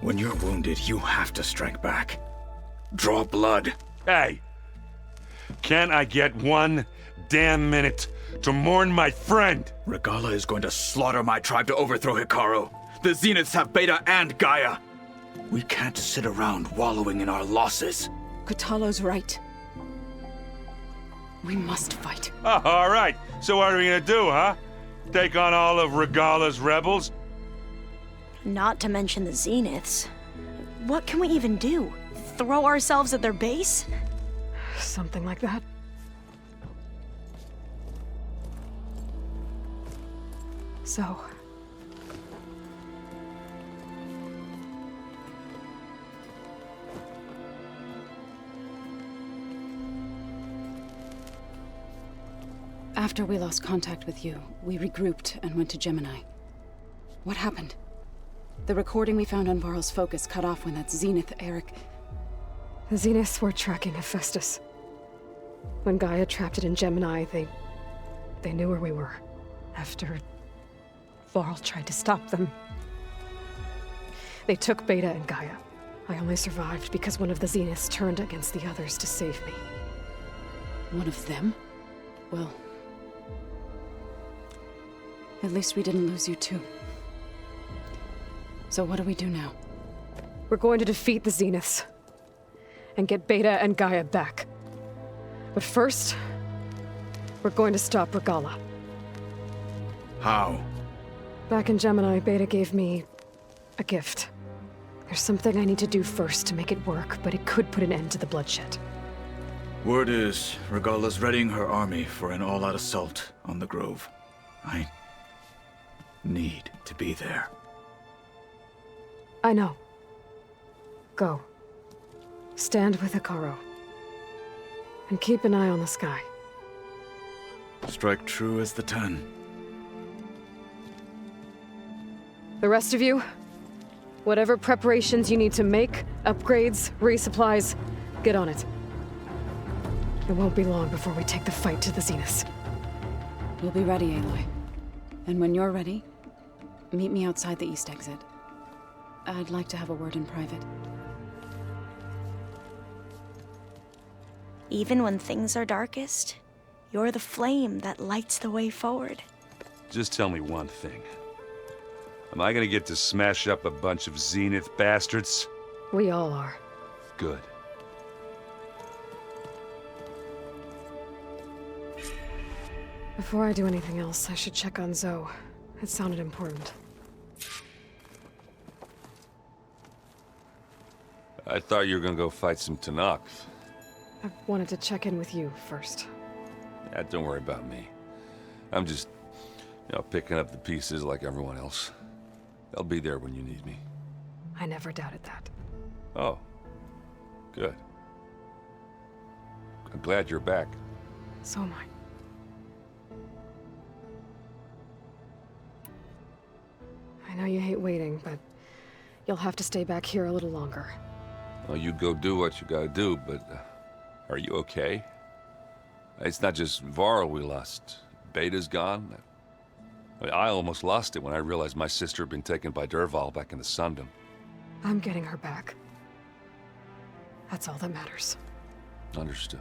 When you're wounded, you have to strike back. Draw blood. Hey! Can't I get one damn minute to mourn my friend? Regala is going to slaughter my tribe to overthrow Hikaru. The Zeniths have Beta and Gaia. We can't sit around wallowing in our losses. Kotallo's right. We must fight. Oh, all right. So what are we gonna do, huh? Take on all of Regala's rebels? Not to mention the Zeniths. What can we even do? Throw ourselves at their base? Something like that. So... After we lost contact with you, we regrouped and went to Gemini. What happened? The recording we found on Varl's focus cut off when that Zenith, Eric... The Zeniths were tracking Hephaestus. When Gaia trapped it in Gemini, they knew where we were. After Varl tried to stop them, they took Beta and Gaia. I only survived because one of the Zeniths turned against the others to save me. One of them? Well... at least we didn't lose you too. So what do we do now? We're going to defeat the Zeniths. And get Beta and Gaia back. But first, we're going to stop Regala. How? Back in Gemini, Beta gave me a gift. There's something I need to do first to make it work, but it could put an end to the bloodshed. Word is, Regala's readying her army for an all-out assault on the Grove. I need to be there. I know. Go. Stand with Hikaru. And keep an eye on the sky. Strike true as the 10. The rest of you, whatever preparations you need to make, upgrades, resupplies, get on it. It won't be long before we take the fight to the Zeniths. We'll be ready, Aloy. And when you're ready, meet me outside the east exit. I'd like to have a word in private. Even when things are darkest, you're the flame that lights the way forward. Just tell me one thing. Am I gonna get to smash up a bunch of Zenith bastards? We all are. Good. Before I do anything else, I should check on Zoe. It sounded important. I thought you were gonna go fight some Tenakth. I wanted to check in with you first. Yeah, don't worry about me. I'm just, picking up the pieces like everyone else. I'll be there when you need me. I never doubted that. Oh. Good. I'm glad you're back. So am I. I know you hate waiting, but you'll have to stay back here a little longer. Well, you go do what you gotta do, but are you okay? It's not just Varl we lost. Beta's gone. I almost lost it when I realized my sister had been taken by Dervahl back in the Sundom. I'm getting her back. That's all that matters. Understood.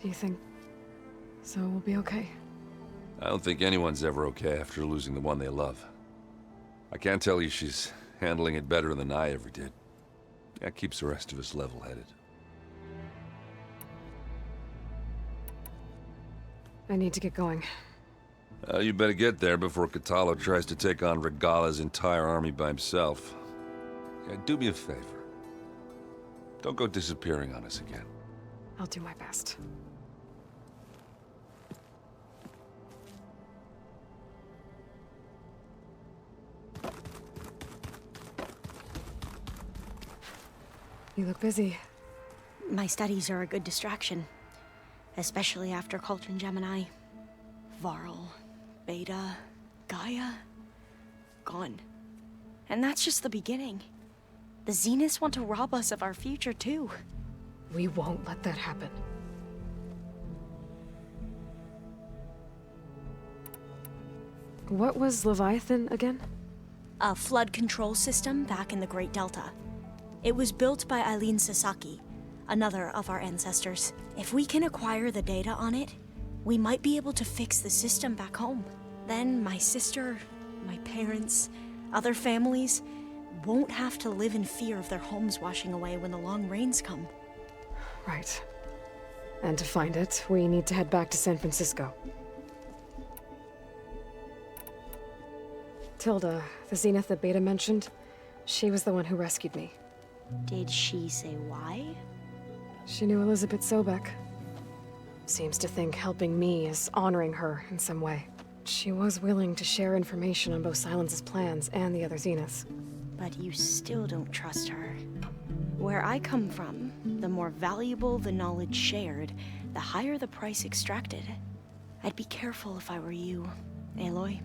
Do you think Zoe will be okay? I don't think anyone's ever okay after losing the one they love. I can't tell you she's handling it better than I ever did. That keeps the rest of us level-headed. I need to get going. You better get there before Kotallo tries to take on Regala's entire army by himself. Yeah, do me a favor. Don't go disappearing on us again. I'll do my best. You look busy. My studies are a good distraction. Especially after Cauldron Gemini. Varl, Beta, Gaia, gone. And that's just the beginning. The Zeniths want to rob us of our future, too. We won't let that happen. What was Leviathan again? A flood control system back in the Great Delta. It was built by Eileen Sasaki, another of our ancestors. If we can acquire the data on it, we might be able to fix the system back home. Then my sister, my parents, other families won't have to live in fear of their homes washing away when the long rains come. Right. And to find it, we need to head back to San Francisco. Tilda, the Zenith that Beta mentioned, she was the one who rescued me. Did she say why? She knew Elizabeth Sobek. Seems to think helping me is honoring her in some way. She was willing to share information on both Silence's plans and the other Zeniths. But you still don't trust her. Where I come from, the more valuable the knowledge shared, the higher the price extracted. I'd be careful if I were you, Aloy.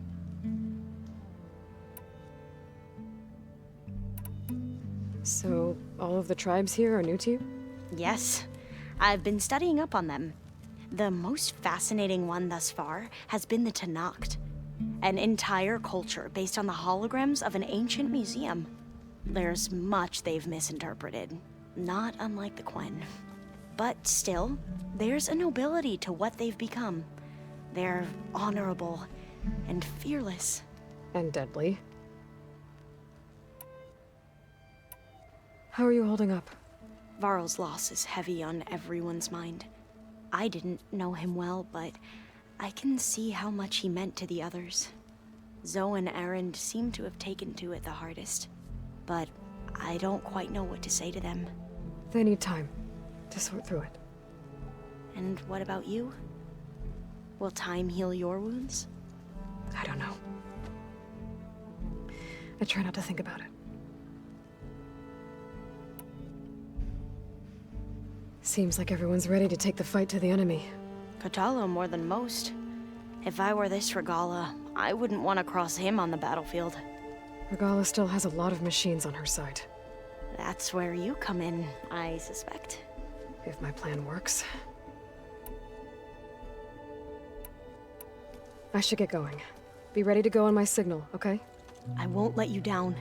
So, all of the tribes here are new to you? Yes, I've been studying up on them. The most fascinating one thus far has been the Tenakth, an entire culture based on the holograms of an ancient museum. There's much they've misinterpreted, not unlike the Quen. But still, there's a nobility to what they've become. They're honorable and fearless. And deadly. How are you holding up? Varl's loss is heavy on everyone's mind. I didn't know him well, but I can see how much he meant to the others. Zoe and Erend seem to have taken to it the hardest, but I don't quite know what to say to them. They need time to sort through it. And what about you? Will time heal your wounds? I don't know. I try not to think about it. Seems like everyone's ready to take the fight to the enemy. Kotallo more than most. If I were this Regala, I wouldn't want to cross him on the battlefield. Regala still has a lot of machines on her side. That's where you come in, I suspect. If my plan works. I should get going. Be ready to go on my signal, okay? I won't let you down.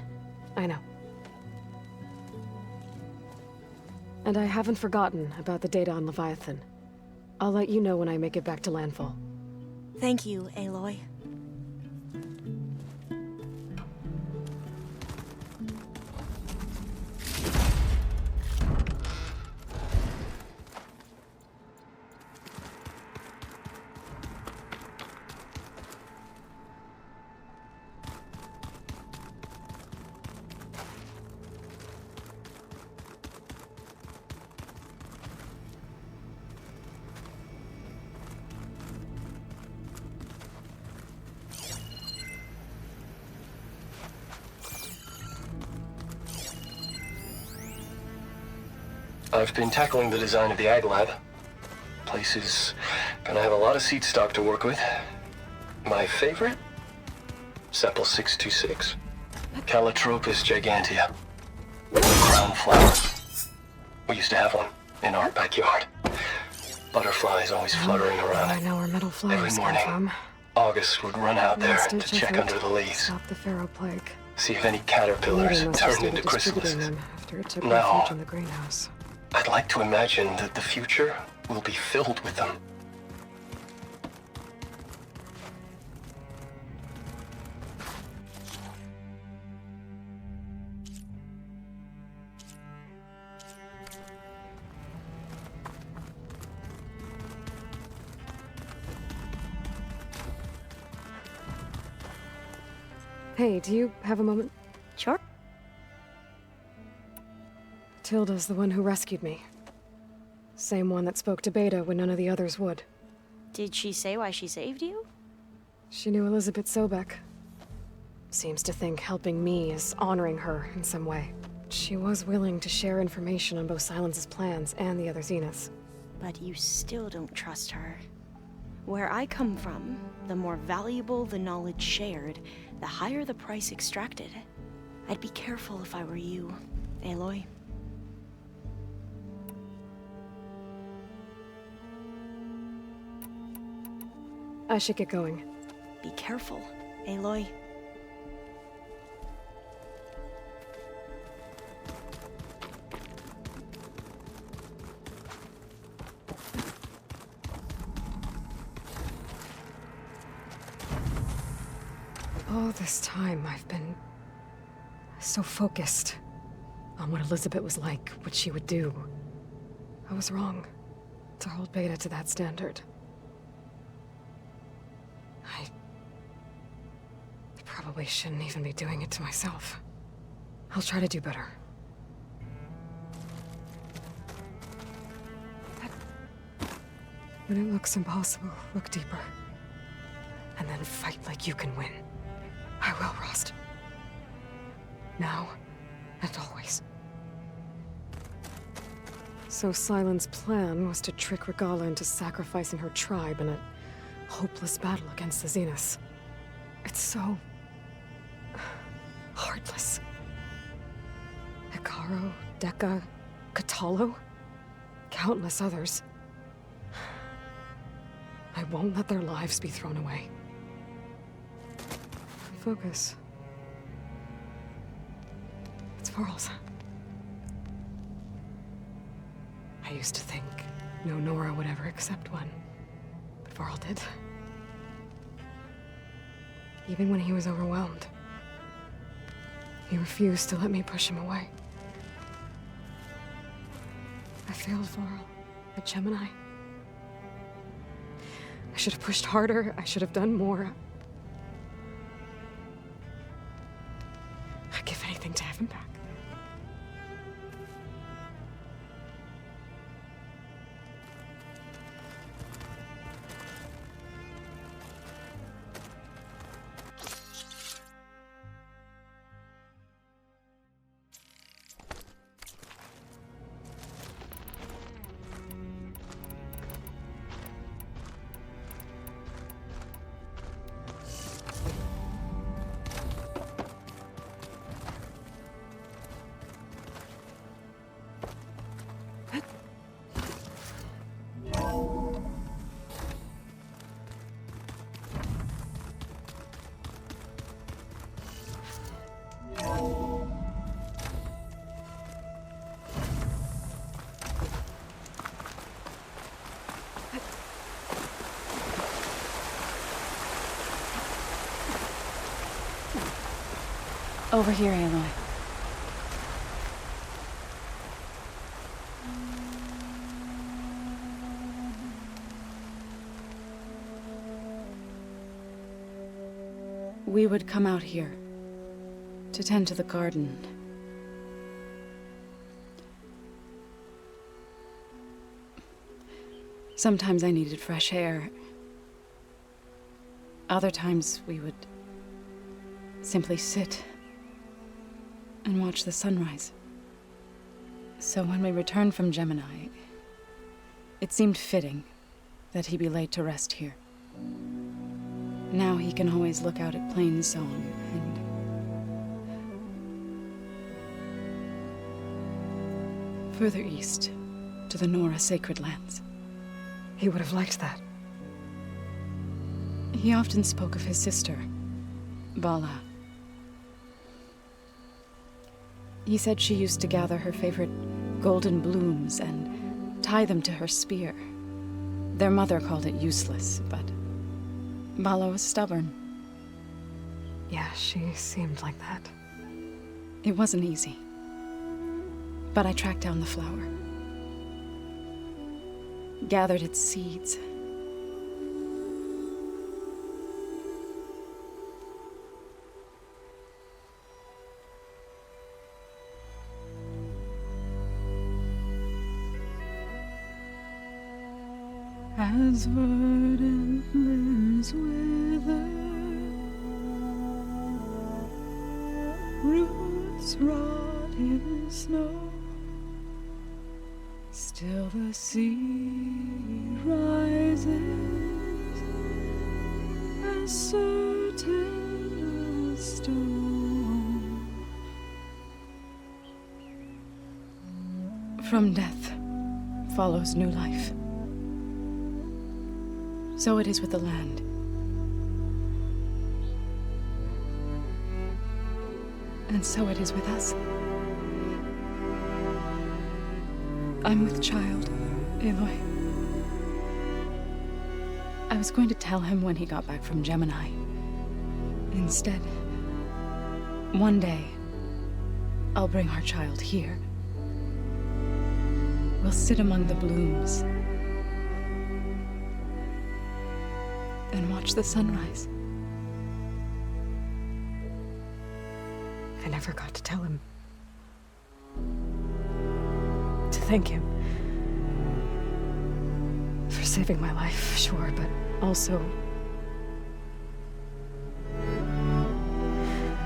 I know. And I haven't forgotten about the data on Leviathan. I'll let you know when I make it back to landfall. Thank you, Aloy. I've been tackling the design of the Ag Lab. Place is gonna have a lot of seed stock to work with. My favorite? Sepal 626. Calotropis gigantea. Crown flower. We used to have one in our backyard. Butterflies always fluttering around. I know where metal flowers Every come morning, from. August would run out there Last to ditch check effort. under the leaves. Stop the Pharaoh plague. See if any Meeting caterpillars must have turned started into distributing chrysalises. them after it took No. refuge in the greenhouse. I'd like to imagine that the future will be filled with them. Hey, do you have a moment? Sure. Tilda's the one who rescued me. Same one that spoke to Beta when none of the others would. Did she say why she saved you? She knew Elizabeth Sobek. Seems to think helping me is honoring her in some way. She was willing to share information on both Silence's plans and the other Zeniths. But you still don't trust her. Where I come from, the more valuable the knowledge shared, the higher the price extracted. I'd be careful if I were you, Aloy. I should get going. Be careful. Aloy. All this time, I've been so focused on what Elizabeth was like, what she would do. I was wrong to hold Beta to that standard. I probably shouldn't even be doing it to myself. I'll try to do better. When it looks impossible, look deeper. And then fight like you can win. I will, Rost. Now, and always. So Sylens' plan was to trick Regalla into sacrificing her tribe in a hopeless battle against the Zeniths. It's so... heartless. Hekarro, Dekka, Katalo, countless others. I won't let their lives be thrown away. Focus. It's Varl's. I used to think no Nora would ever accept one, but Varl did. Even when he was overwhelmed, he refused to let me push him away. I failed Varl at Gemini. I should have pushed harder. I should have done more. I'd give anything to have him back. Over here, Aloy. We would come out here to tend to the garden. Sometimes I needed fresh air. Other times we would simply sit and watch the sunrise. So when we returned from Gemini, it seemed fitting that he be laid to rest here. Now he can always look out at Plain Song and further east to the Nora Sacred Lands. He would have liked that. He often spoke of his sister, Vala. He said she used to gather her favorite golden blooms and tie them to her spear. Their mother called it useless, but Vala was stubborn. Yeah, she seemed like that. It wasn't easy. But I tracked down the flower. Gathered its seeds. As verdant limbs wither, roots rot in snow, still the sea rises, as certain as stone. From death follows new life. So it is with the land. And so it is with us. I'm with child, Aloy. I was going to tell him when he got back from Gemini. Instead, one day, I'll bring our child here. We'll sit among the blooms and watch the sunrise. I never got to tell him. To thank him. For saving my life, sure, but also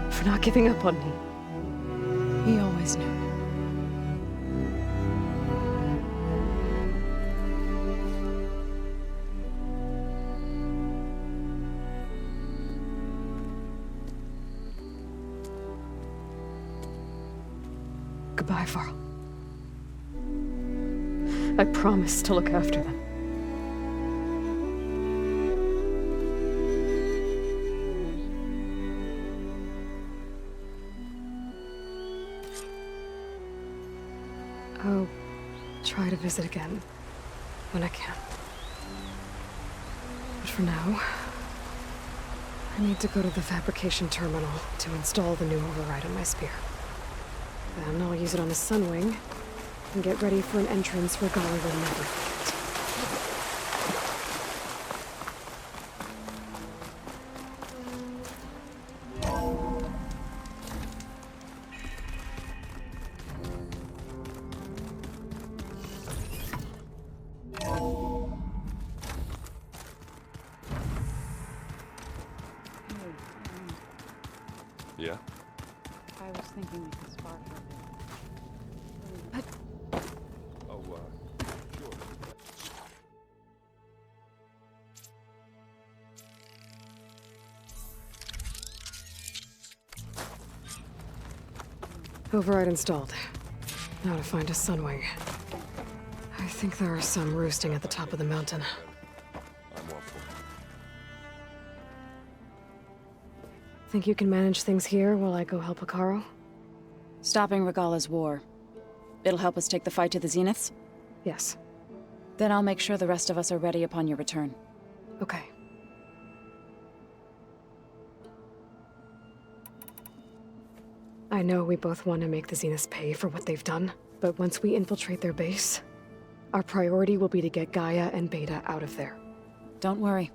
for not giving up on me. He always knew. Goodbye, Varl. I promise to look after them. I'll try to visit again when I can. But for now, I need to go to the fabrication terminal to install the new override on my spear. Then I'll use it on a sunwing and get ready for an entrance Regala will never forget. Yeah? I was thinking we could spark her. Oh, sure. Override installed. Now to find a sunwing. I think there are some roosting at the top of the mountain. I'm all for it. Think you can manage things here while I go help Akaro? Stopping Regala's war. It'll help us take the fight to the Zeniths? Yes. Then I'll make sure the rest of us are ready upon your return. Okay. I know we both want to make the Zeniths pay for what they've done, but once we infiltrate their base, our priority will be to get Gaia and Beta out of there. Don't worry.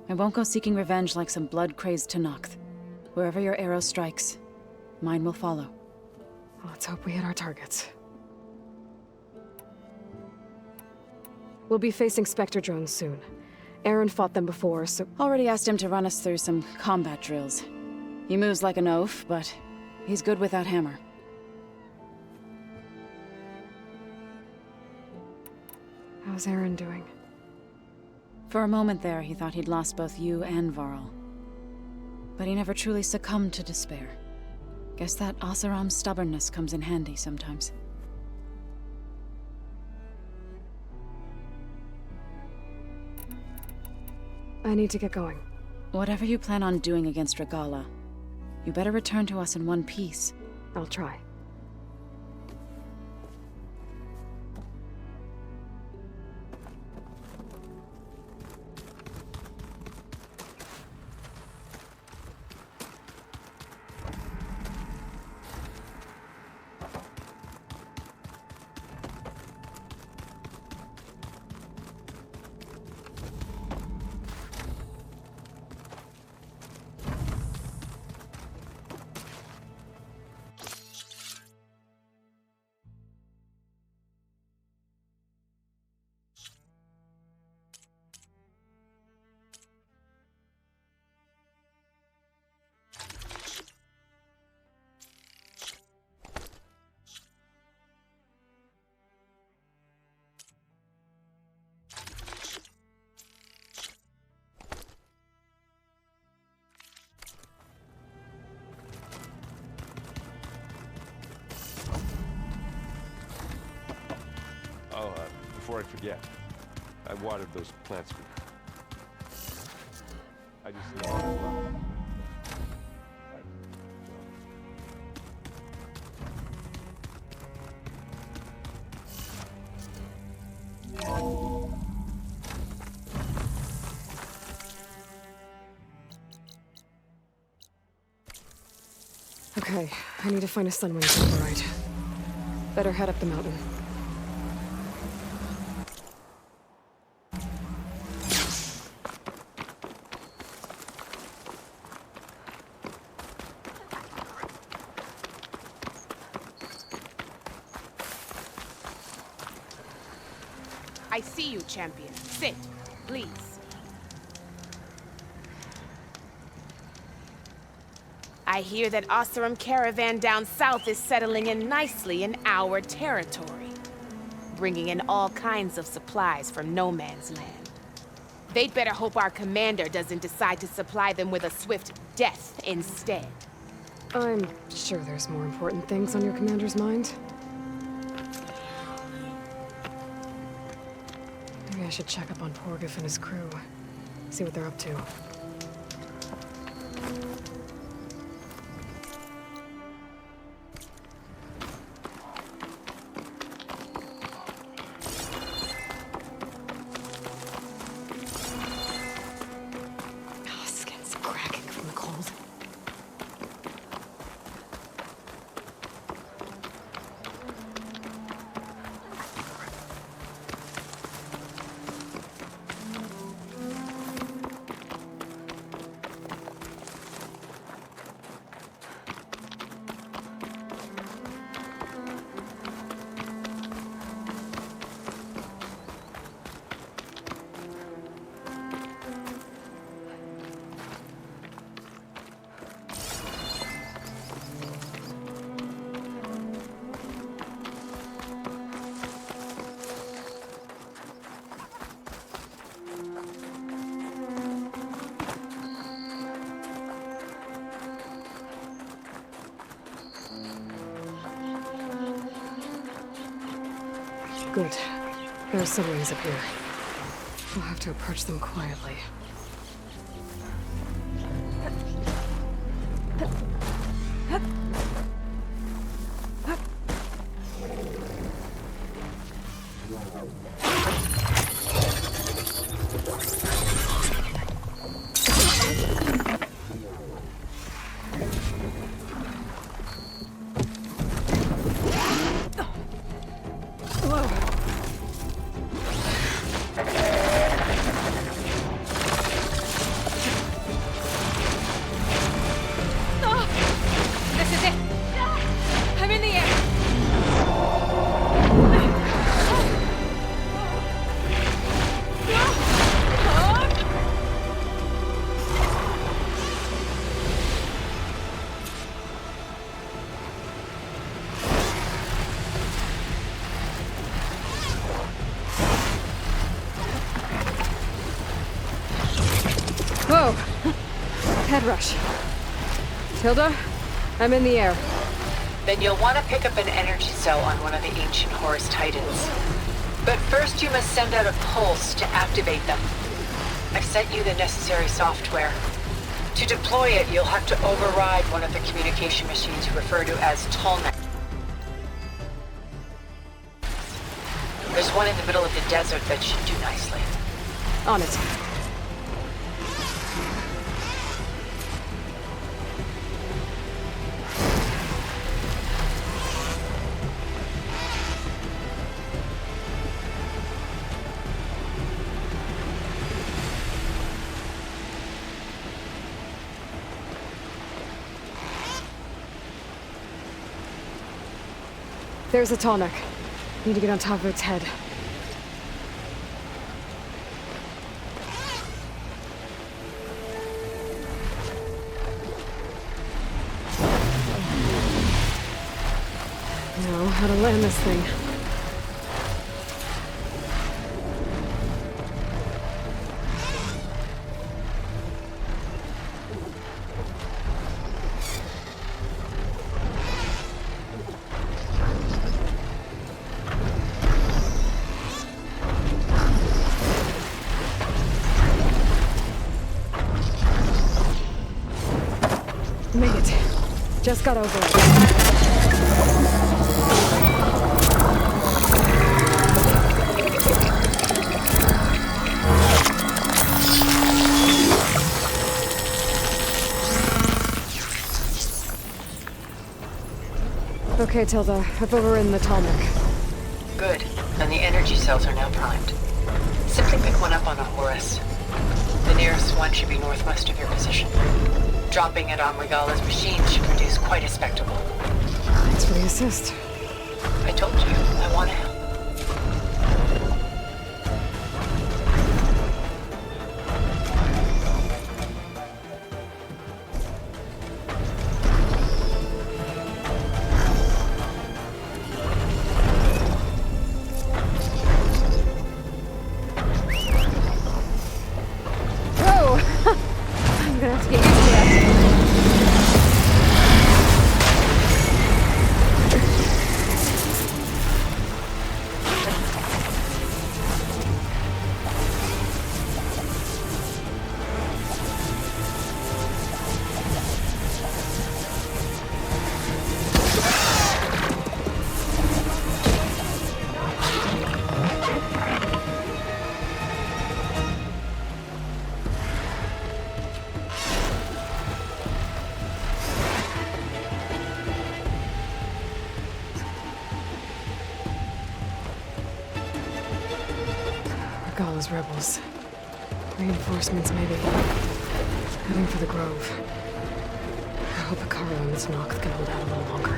I won't go seeking revenge like some blood-crazed Tenakth. Wherever your arrow strikes, mine will follow. Let's hope we hit our targets. We'll be facing Spectre drones soon. Aaron fought them before, so... Already asked him to run us through some combat drills. He moves like an oaf, but he's good with that hammer. How's Aaron doing? For a moment there, he thought he'd lost both you and Varl. But he never truly succumbed to despair. Guess that Oseram's stubbornness comes in handy sometimes. I need to get going. Whatever you plan on doing against Regala, you better return to us in one piece. I'll try. Oh, before I forget, I watered those plants for you. I just... Okay, I need to find a sunwing override. Better head up the mountain. I see you, champion. Sit, please. I hear that Oseram caravan down south is settling in nicely in our territory, bringing in all kinds of supplies from no man's land. They'd better hope our commander doesn't decide to supply them with a swift death instead. I'm sure there's more important things on your commander's mind. Maybe I should check up on Porgif and his crew. See what they're up to. Oh, skin's cracking from the cold. Good. There are sunwings up here. We'll have to approach them quietly. This is it! I'm in the air! Whoa! Head rush. Tilda, I'm in the air. Then you'll want to pick up an energy cell on one of the ancient Horus Titans. But first you must send out a pulse to activate them. I've sent you the necessary software. To deploy it, you'll have to override one of the communication machines referred to as Tallneck. There's one in the middle of the desert that should do nicely. On it. There's a tall neck. Need to get on top of its head. Know how to land this thing. Made it. Just got over it. Okay, Tilda. I've overridden the Talmud. Good. And the energy cells are now primed. Simply pick one up on a Horus. The nearest one should be northwest of your position. Dropping it on Regala's machine should produce quite a spectacle. Thanks for the assist. I told you, I want to help. I'm gonna have to get used to that. Regala's rebels. Reinforcements, maybe. Heading for the Grove. I hope Hikaru and Miss Nox can hold out a little longer.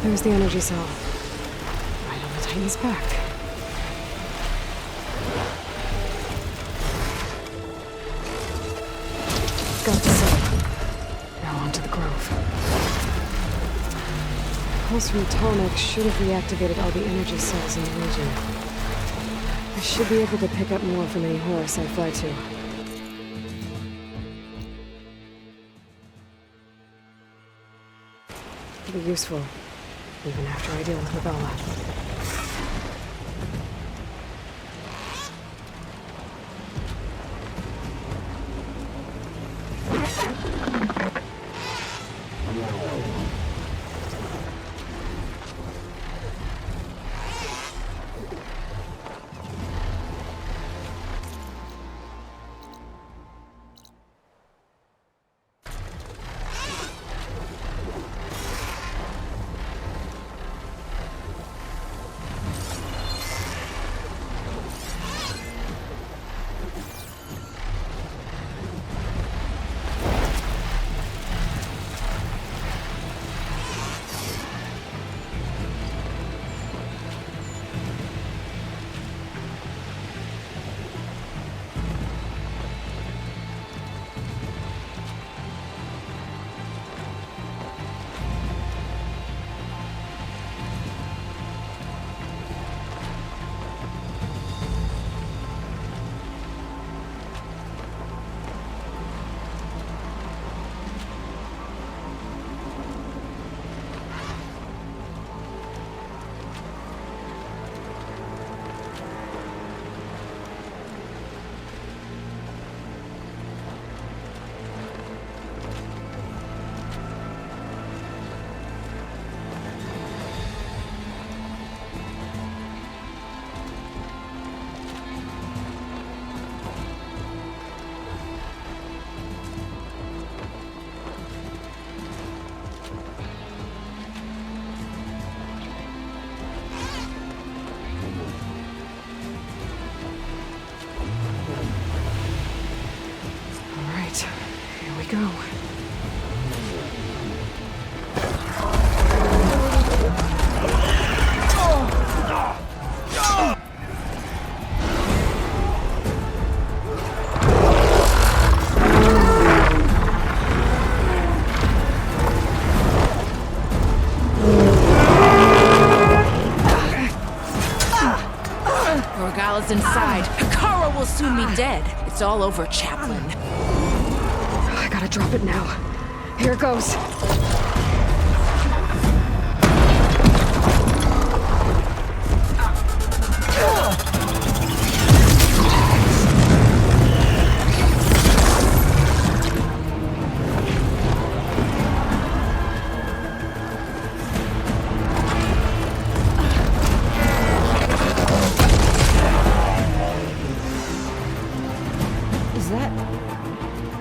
There's the energy cell. Right on the Titan's back. Got the cell. Now on to the Grove. Pulse from Tonic should have reactivated all the energy cells in the region. I should be able to pick up more from any horse I fly to. It'll be useful, even after I deal with Regala. while it's inside. Kara will soon be dead. It's all over, Chaplain. I gotta drop it now. Here it goes.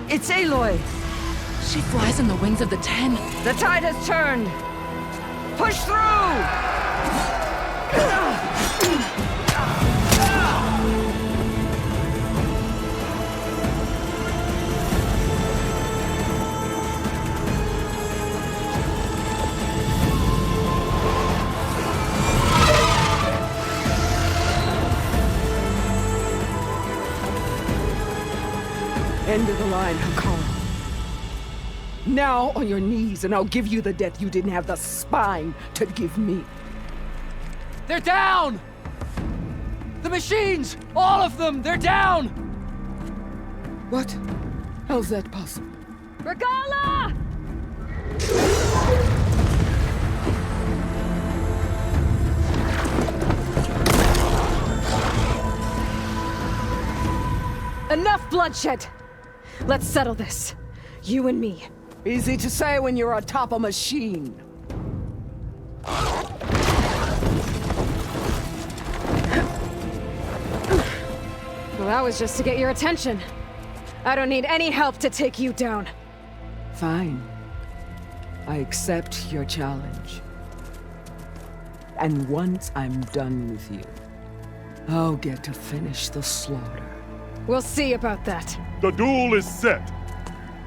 It's Aloy! She flies on the wings of the Ten. The tide has turned! Push through! End of the line, Hakara. Now on your knees, and I'll give you the death you didn't have the spine to give me. They're down! The machines! All of them! They're down! What? How's that possible? Regala! Enough bloodshed! Let's settle this. You and me. Easy to say when you're atop a machine. Well, that was just to get your attention. I don't need any help to take you down. Fine. I accept your challenge. And once I'm done with you, I'll get to finish the slaughter. We'll see about that. The duel is set.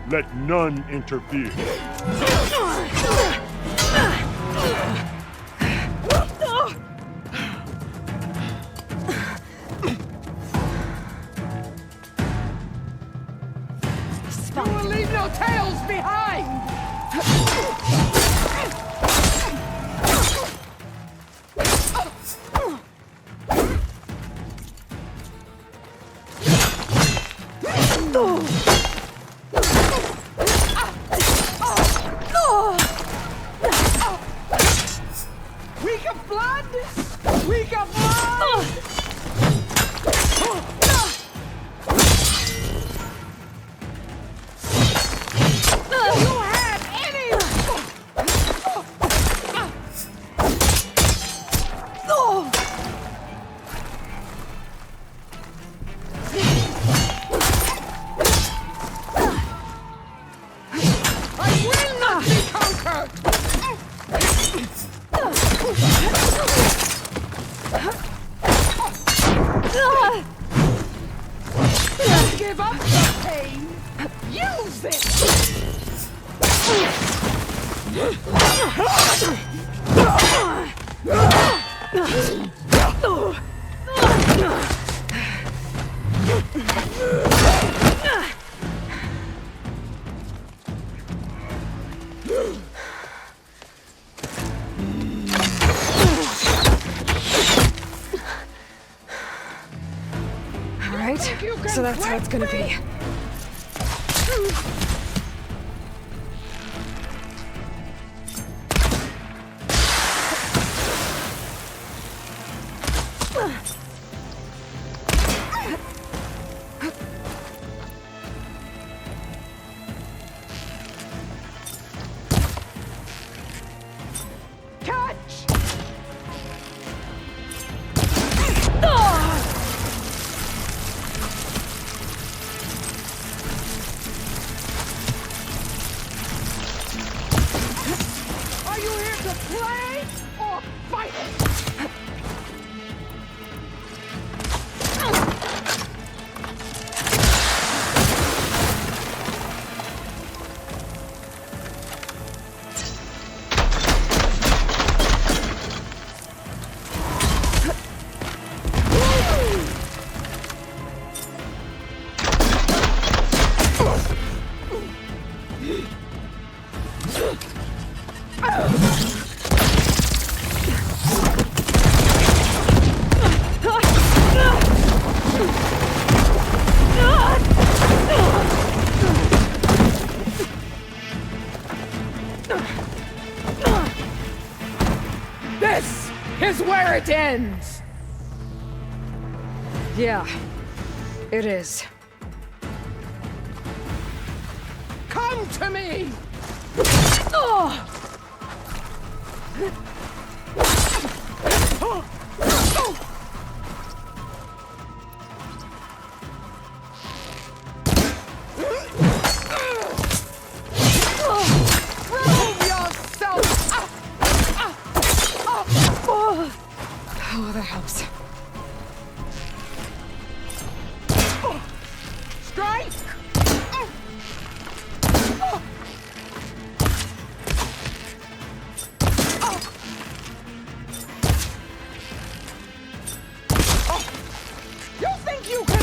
Let none interfere. You will leave no tails behind! Weak of blood! Weak of blood! You had any! I will not be conquered! Don't give up the pain! Use it! All right, so that's how it's gonna be. Catch! This is where it ends! Yeah, it is. Come to me! Remove yourself! Oh, that helps. Strike! You think you can...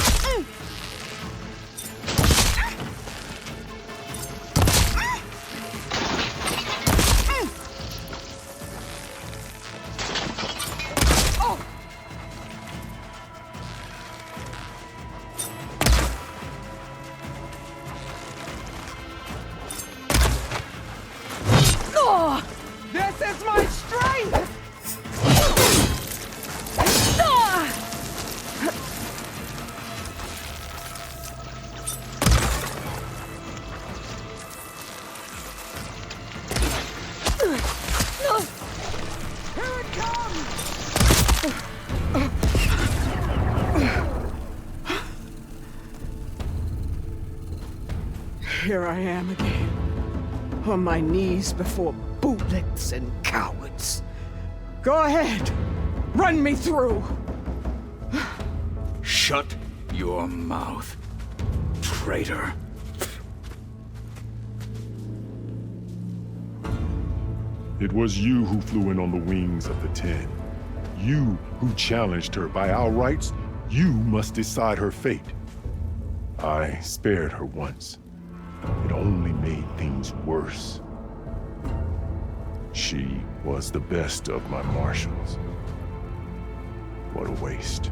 This is my strength! Here it comes! Here I am again, on my knees before bootlets and cowards. Go ahead, run me through. Shut your mouth, traitor. It was you who flew in on the wings of the Ten. You who challenged her. By our rights, you must decide her fate. I spared her once. It only made things worse. She was the best of my marshals. What a waste.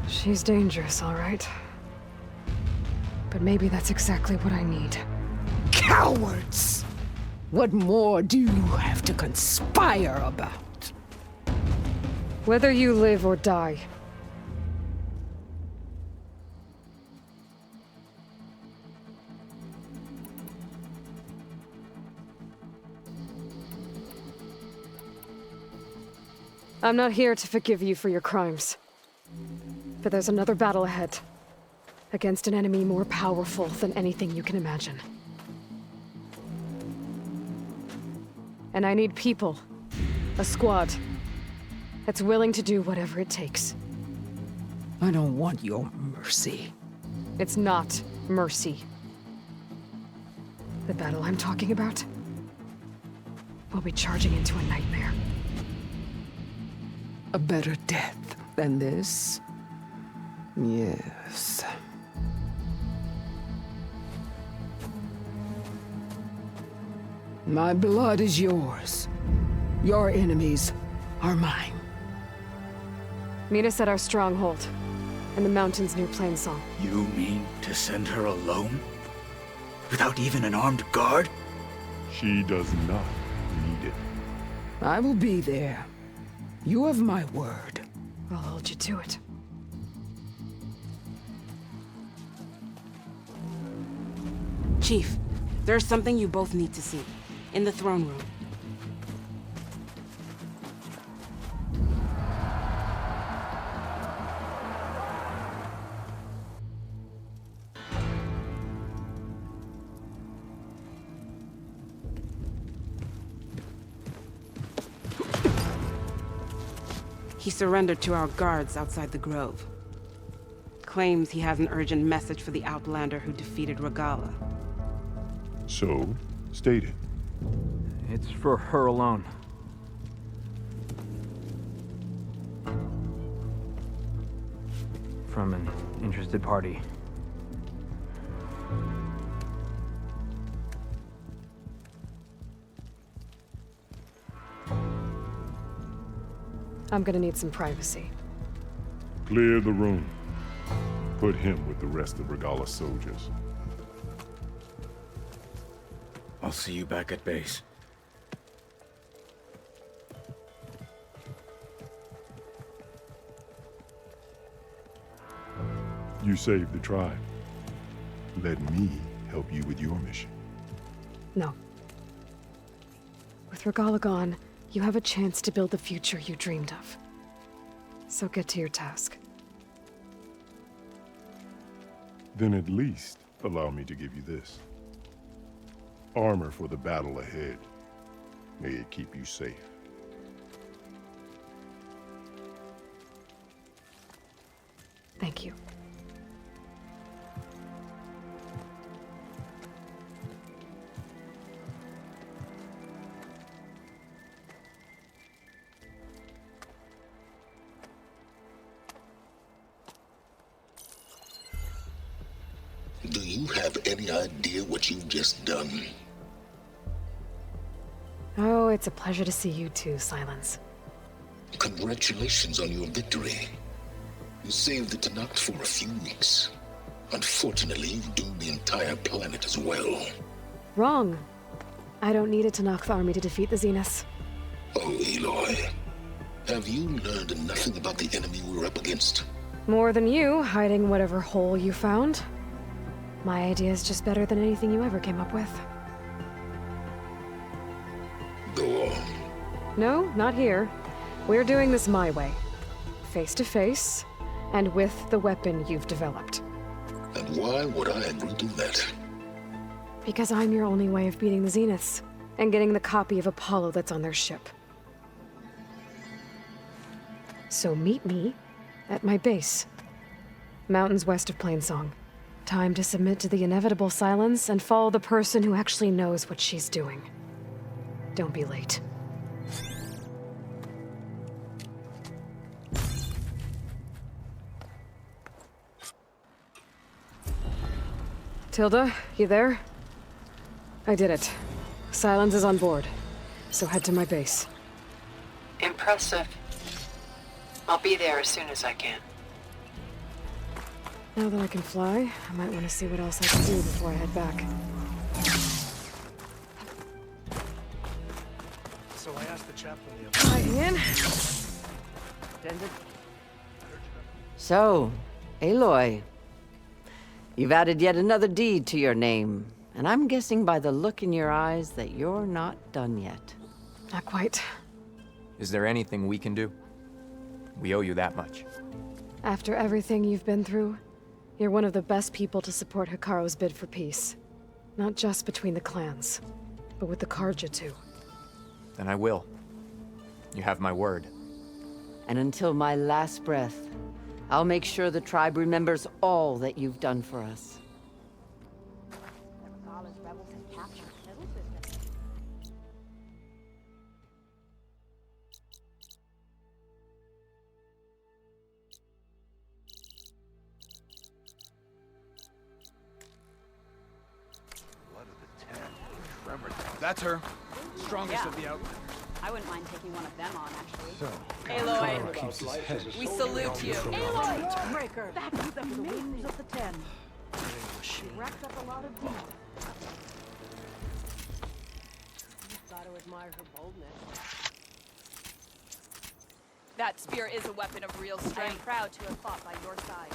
She's dangerous, all right. But maybe that's exactly what I need. Cowards! What more do you have to conspire about? Whether you live or die. I'm not here to forgive you for your crimes. But there's another battle ahead. Against an enemy more powerful than anything you can imagine. And I need people. A squad. That's willing to do whatever it takes. I don't want your mercy. It's not mercy. The battle I'm talking about will be charging into a nightmare. A better death than this? Yes. My blood is yours. Your enemies are mine. Meet us at our stronghold, in the mountains near Plainsong. You mean to send her alone? Without even an armed guard? She does not need it. I will be there. You have my word. I'll hold you to it. Chief, there's something you both need to see. In the throne room. He surrendered to our guards outside the grove. Claims he has an urgent message for the Outlander who defeated Regala. So, state it. It's for her alone. From an interested party. I'm gonna need some privacy. Clear the room. Put him with the rest of Regala's soldiers. I'll see you back at base. You saved the tribe. Let me help you with your mission. No. With Regalla gone, you have a chance to build the future you dreamed of. So get to your task. Then at least allow me to give you this. Armor for the battle ahead. May it keep you safe. Thank you. Do you have any idea what you've just done? Oh, it's a pleasure to see you too, Silence. Congratulations on your victory. You saved the Tenakth for a few weeks. Unfortunately, you've doomed the entire planet as well. Wrong. I don't need a Tenakth army to defeat the Zeniths. Oh, Aloy. Have you learned nothing about the enemy we're up against? More than you, hiding whatever hole you found. My idea is just better than anything you ever came up with. Go on. No, not here. We're doing this my way. Face to face, and with the weapon you've developed. And why would I agree to that? Because I'm your only way of beating the Zeniths, and getting the copy of Apollo that's on their ship. So meet me at my base. Mountains west of Plainsong. Time to submit to the inevitable silence and follow the person who actually knows what she's doing. Don't be late. Tilda, you there? I did it. Silence is on board, so head to my base. Impressive. I'll be there as soon as I can. Now that I can fly, I might want to see what else I can do before I head back. So I asked the chaplain the other Hi, Ian. Attendant? So, Aloy, you've added yet another deed to your name, and I'm guessing by the look in your eyes that you're not done yet. Not quite. Is there anything we can do? We owe you that much. After everything you've been through, you're one of the best people to support Hikaru's bid for peace. Not just between the clans, but with the Karja too. Then I will. You have my word. And until my last breath, I'll make sure the tribe remembers all that you've done for us. That's her. Strongest of the outlanders. I wouldn't mind taking one of them on, actually. So, Aloy, we salute you. Aloy, breaker. Back to the wings of the Ten. She racked up a lot of deeds. You've got to admire her boldness. That spear is a weapon of real strength. I am proud to have fought by your side.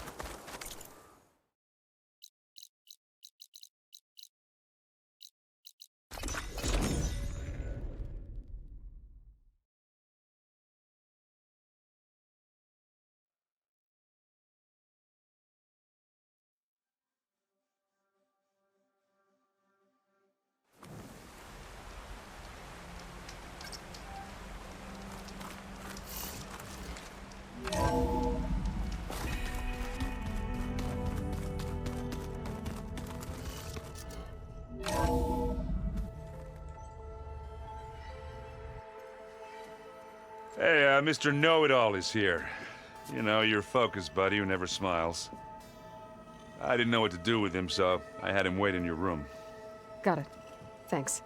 Hey, Mr. Know-It-All is here. You know, your focus buddy who never smiles. I didn't know what to do with him, so I had him wait in your room. Got it. Thanks.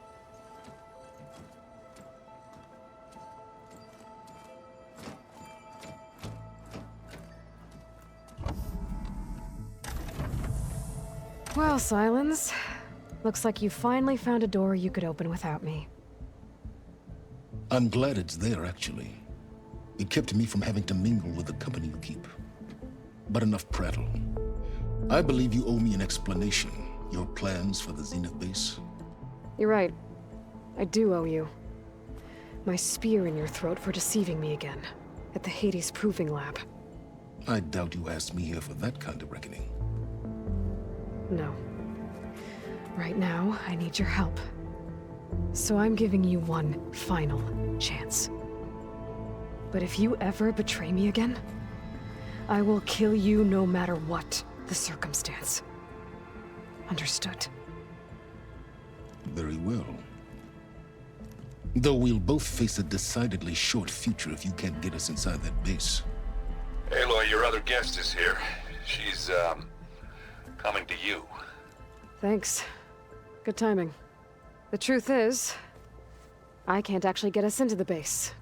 Well, Silence. Looks like you finally found a door you could open without me. I'm glad it's there, actually. It kept me from having to mingle with the company you keep. But enough prattle. I believe you owe me an explanation. Your plans for the Zenith base? You're right. I do owe you. My spear in your throat for deceiving me again. At the Hades Proving Lab. I doubt you asked me here for that kind of reckoning. No. Right now, I need your help. So I'm giving you one final chance. But if you ever betray me again, I will kill you no matter what the circumstance. Understood? Very well. Though we'll both face a decidedly short future if you can't get us inside that base. Aloy, your other guest is here. She's, coming to you. Thanks. Good timing. The truth is, I can't actually get us into the base.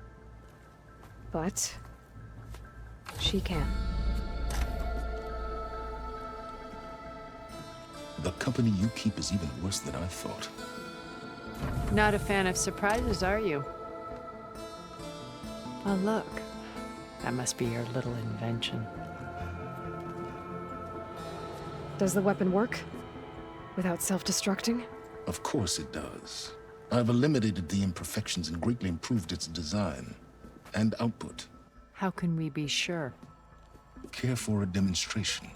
But she can. The company you keep is even worse than I thought. Not a fan of surprises, are you? Oh, look. That must be your little invention. Does the weapon work? Without self-destructing? Of course it does. I've eliminated the imperfections and greatly improved its design and output. How can we be sure? Care for a demonstration?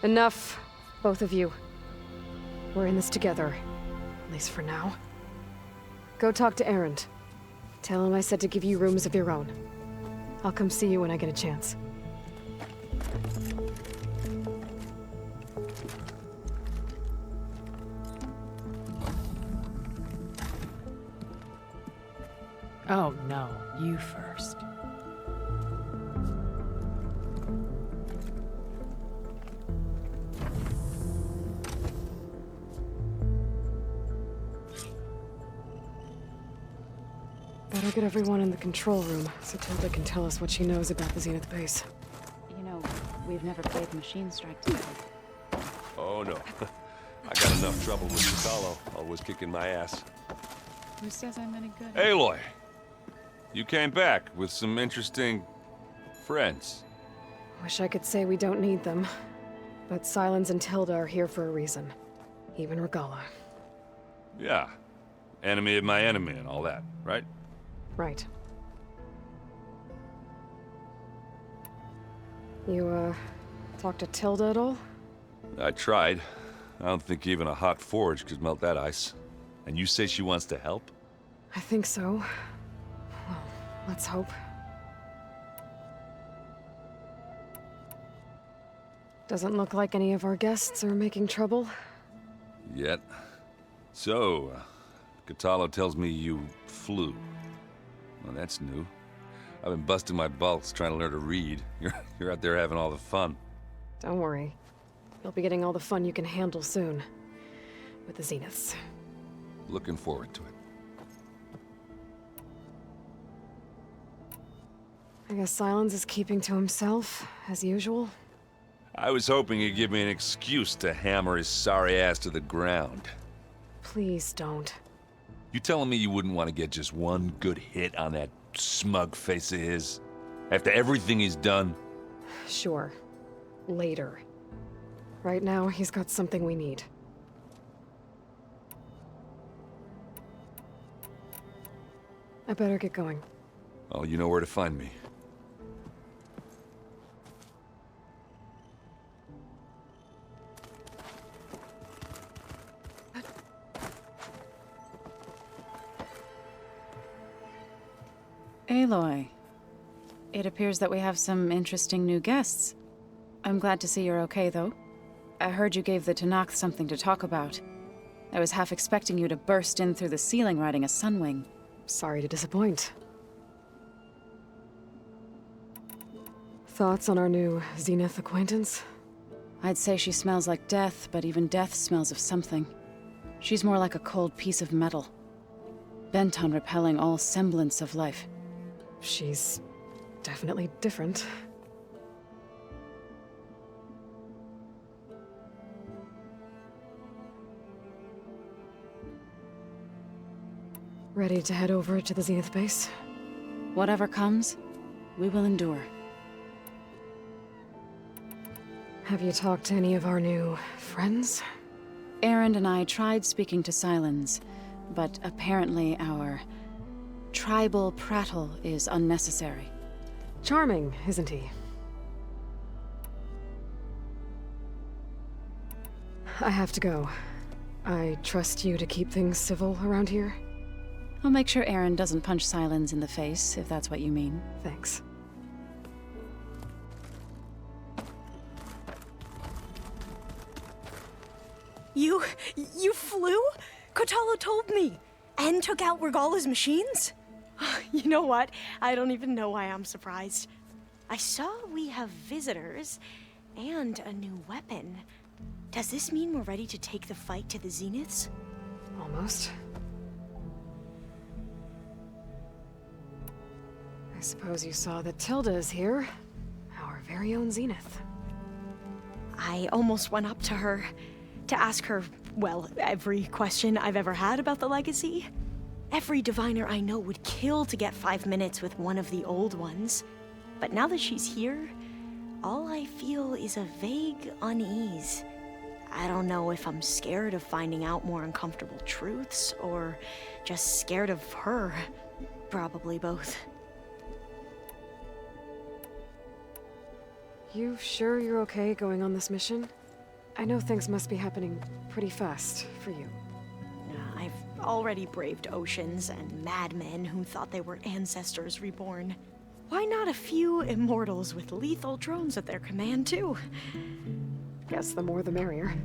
Enough, both of you. We're in this together, at least for now. Go talk to Erend. Tell him I said to give you rooms of your own. I'll come see you when I get a chance. Oh no, you first. Better get everyone in the control room so Tilda can tell us what she knows about the Zenith base. You know, we've never played Machine Strike together. Oh, no. I got enough trouble with Gatalo, always kicking my ass. Who says I'm any good? Aloy! You came back with some interesting friends. Wish I could say we don't need them. But Silence and Tilda are here for a reason. Even Regala. Yeah. Enemy of my enemy and all that, right? Right. You, talk to Tilda at all? I tried. I don't think even a hot forge could melt that ice. And you say she wants to help? I think so. Well, let's hope. Doesn't look like any of our guests are making trouble. Yet. So, Gatalo tells me you flew. Well, that's new. I've been busting my balls trying to learn to read. You're out there having all the fun. Don't worry. You'll be getting all the fun you can handle soon. With the Zeniths. Looking forward to it. I guess Silence is keeping to himself, as usual. I was hoping he'd give me an excuse to hammer his sorry ass to the ground. Please don't. You telling me you wouldn't want to get just one good hit on that smug face of his? After everything he's done? Sure. Later. Right now, he's got something we need. I better get going. Oh, you know where to find me. Aloy. It appears that we have some interesting new guests. I'm glad to see you're okay, though. I heard you gave the Tanakh something to talk about. I was half expecting you to burst in through the ceiling riding a sunwing. Sorry to disappoint. Thoughts on our new Zenith acquaintance? I'd say she smells like death, but even death smells of something. She's more like a cold piece of metal. Bent on repelling all semblance of life. She's definitely different. Ready to head over to the Zenith base? Whatever comes, we will endure. Have you talked to any of our new friends? Erend and I tried speaking to Silence, but apparently our tribal prattle is unnecessary. Charming, isn't he? I have to go. I trust you to keep things civil around here. I'll make sure Erend doesn't punch Silence in the face, if that's what you mean. Thanks. You flew? Kotalo told me! And took out Regalla's machines? You know what? I don't even know why I'm surprised. I saw we have visitors and a new weapon. Does this mean we're ready to take the fight to the Zeniths? Almost. I suppose you saw that Tilda is here. Our very own Zenith. I almost went up to her to ask her, well, every question I've ever had about the legacy. Every diviner I know would kill to get 5 minutes with one of the old ones. But now that she's here, all I feel is a vague unease. I don't know if I'm scared of finding out more uncomfortable truths, or just scared of her. Probably both. You sure you're okay going on this mission? I know things must be happening pretty fast for you. I've already braved oceans and madmen who thought they were ancestors reborn. Why not a few immortals with lethal drones at their command, too? Guess the more the merrier.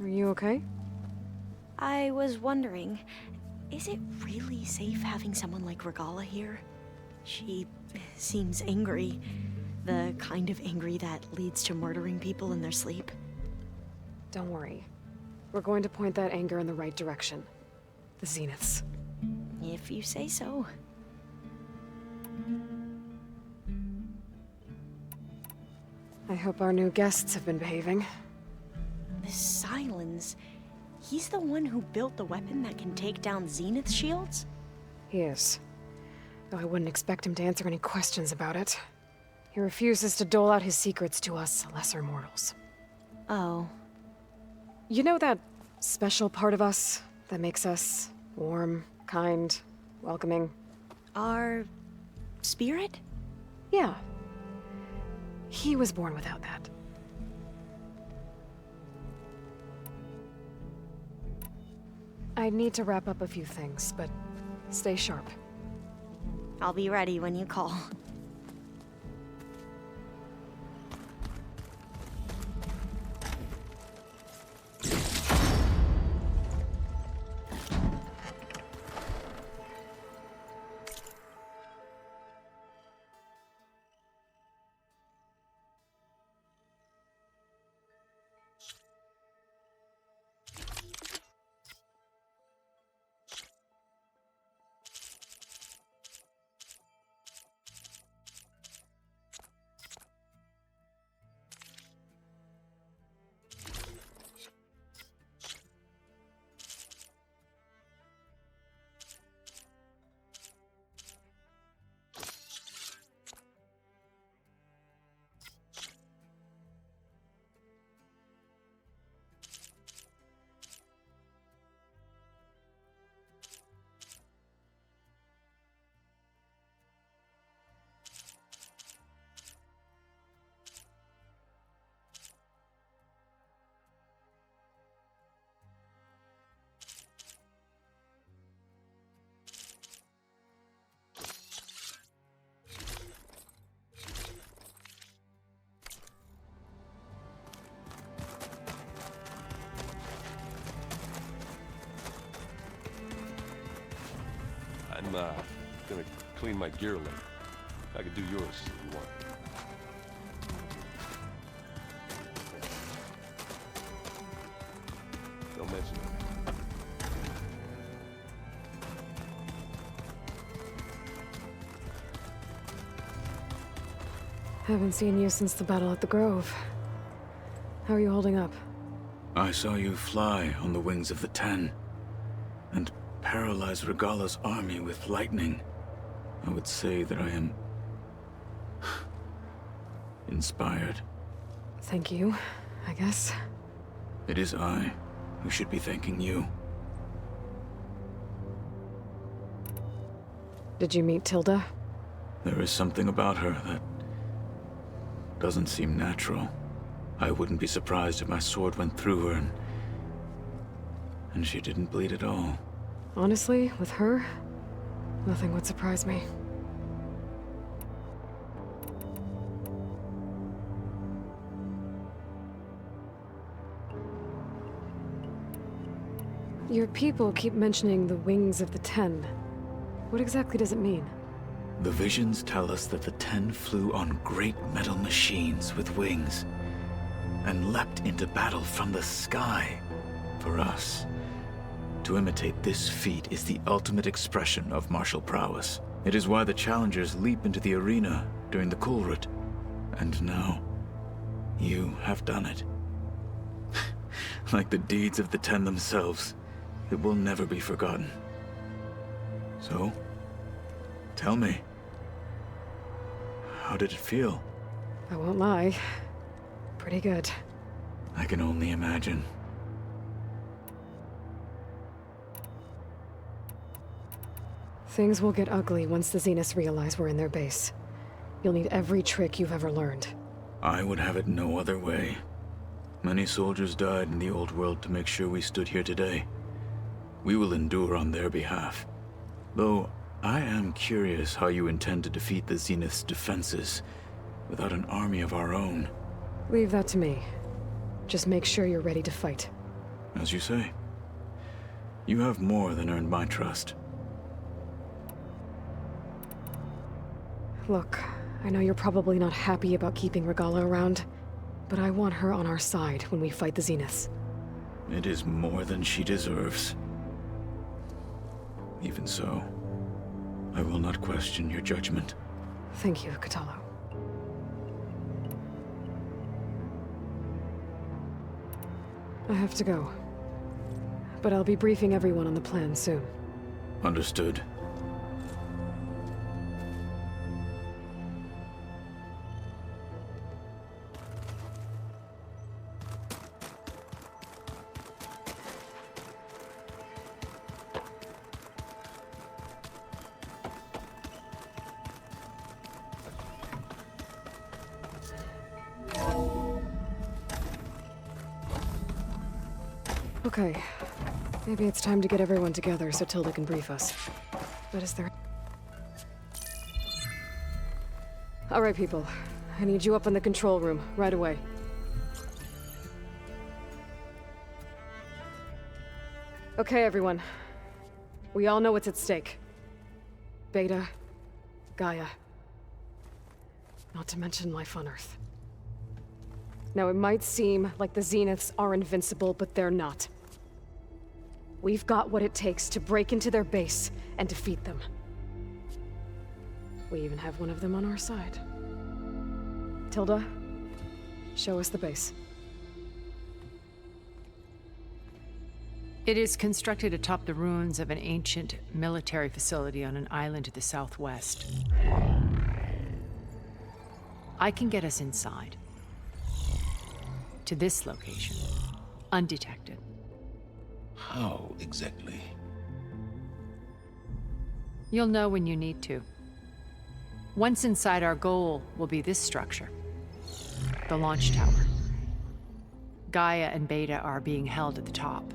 Are you okay? I was wondering, is it really safe having someone like Regalla here? She seems angry. The kind of angry that leads to murdering people in their sleep. Don't worry. We're going to point that anger in the right direction. The Zeniths. If you say so. I hope our new guests have been behaving. This Silence, he's the one who built the weapon that can take down Zenith shields? He is. Though I wouldn't expect him to answer any questions about it. He refuses to dole out his secrets to us lesser mortals. Oh. You know that special part of us that makes us warm, kind, welcoming? Our spirit? Yeah. He was born without that. I need to wrap up a few things, but stay sharp. I'll be ready when you call. I'm gonna clean my gear later. I could do yours if you want. Don't mention it. Haven't seen you since the battle at the Grove. How are you holding up? I saw you fly on the wings of the Ten, and paralyze Regalla's army with lightning. I would say that I am inspired. Thank you, I guess. It is I who should be thanking you. Did you meet Tilda? There is something about her that doesn't seem natural. I wouldn't be surprised if my sword went through her and she didn't bleed at all. Honestly, with her, nothing would surprise me. Your people keep mentioning the wings of the Ten. What exactly does it mean? The visions tell us that the Ten flew on great metal machines with wings and leapt into battle from the sky. For us, to imitate this feat is the ultimate expression of martial prowess. It is why the challengers leap into the arena during the Kulrut. And now, you have done it. Like the deeds of the Ten themselves, it will never be forgotten. So, tell me, how did it feel? I won't lie. Pretty good. I can only imagine. Things will get ugly once the Zeniths realize we're in their base. You'll need every trick you've ever learned. I would have it no other way. Many soldiers died in the old world to make sure we stood here today. We will endure on their behalf. Though, I am curious how you intend to defeat the Zenith's defenses without an army of our own. Leave that to me. Just make sure you're ready to fight. As you say. You have more than earned my trust. Look, I know you're probably not happy about keeping Regala around, but I want her on our side when we fight the Zeniths. It is more than she deserves. Even so, I will not question your judgment. Thank you, Katalo. I have to go. But I'll be briefing everyone on the plan soon. Understood. Okay. Maybe it's time to get everyone together so Tilda can brief us. But is there... All right, people. I need you up in the control room, right away. Okay, everyone. We all know what's at stake. Beta, Gaia. Not to mention life on Earth. Now, it might seem like the Zeniths are invincible, but they're not. We've got what it takes to break into their base and defeat them. We even have one of them on our side. Tilda, show us the base. It is constructed atop the ruins of an ancient military facility on an island to the southwest. I can get us inside. To this location, undetected. How exactly? You'll know when you need to. Once inside, our goal will be this structure. The launch tower. Gaia and Beta are being held at the top.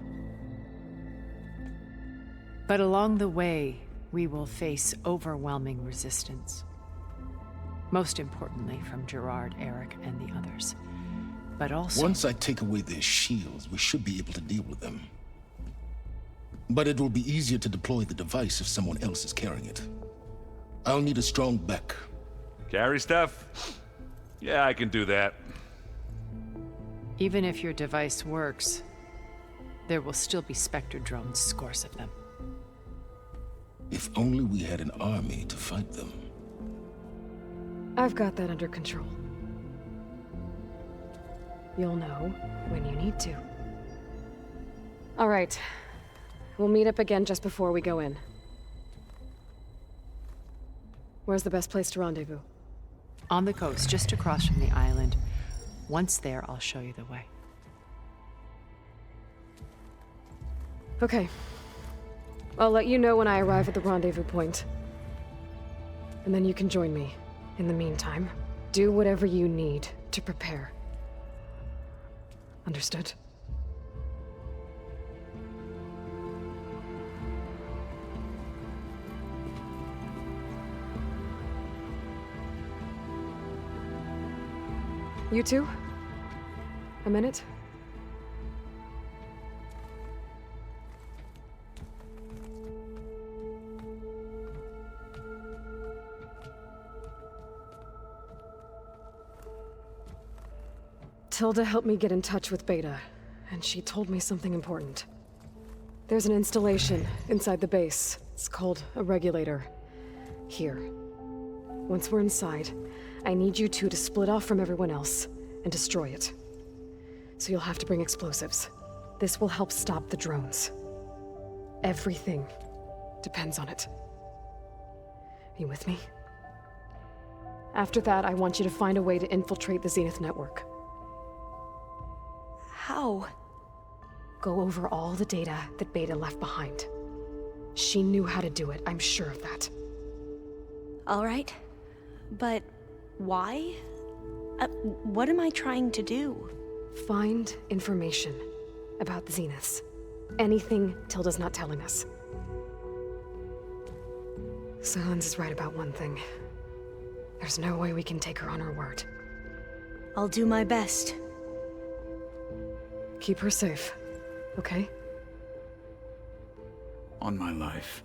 But along the way, we will face overwhelming resistance. Most importantly from Gerard, Eric, and the others. But also... Once I take away their shields, we should be able to deal with them. But it will be easier to deploy the device if someone else is carrying it. I'll need a strong back. Carry stuff? Yeah, I can do that. Even if your device works, there will still be Spectre drones, scores of them. If only we had an army to fight them. I've got that under control. You'll know when you need to. All right. We'll meet up again just before we go in. Where's the best place to rendezvous? On the coast, just across from the island. Once there, I'll show you the way. Okay. I'll let you know when I arrive at the rendezvous point. And then you can join me. In the meantime, do whatever you need to prepare. Understood? You two? A minute? Tilda helped me get in touch with Beta, and she told me something important. There's an installation inside the base. It's called a regulator. Here. Once we're inside, I need you two to split off from everyone else and destroy it. So you'll have to bring explosives. This will help stop the drones. Everything depends on it. Are you with me? After that, I want you to find a way to infiltrate the Zenith network. How? Go over all the data that Beta left behind. She knew how to do it, I'm sure of that. All right. But why? What am I trying to do? Find information about the Zeniths. Anything Tilda's not telling us. Sans is right about one thing. There's no way we can take her on her word. I'll do my best. Keep her safe, okay? On my life.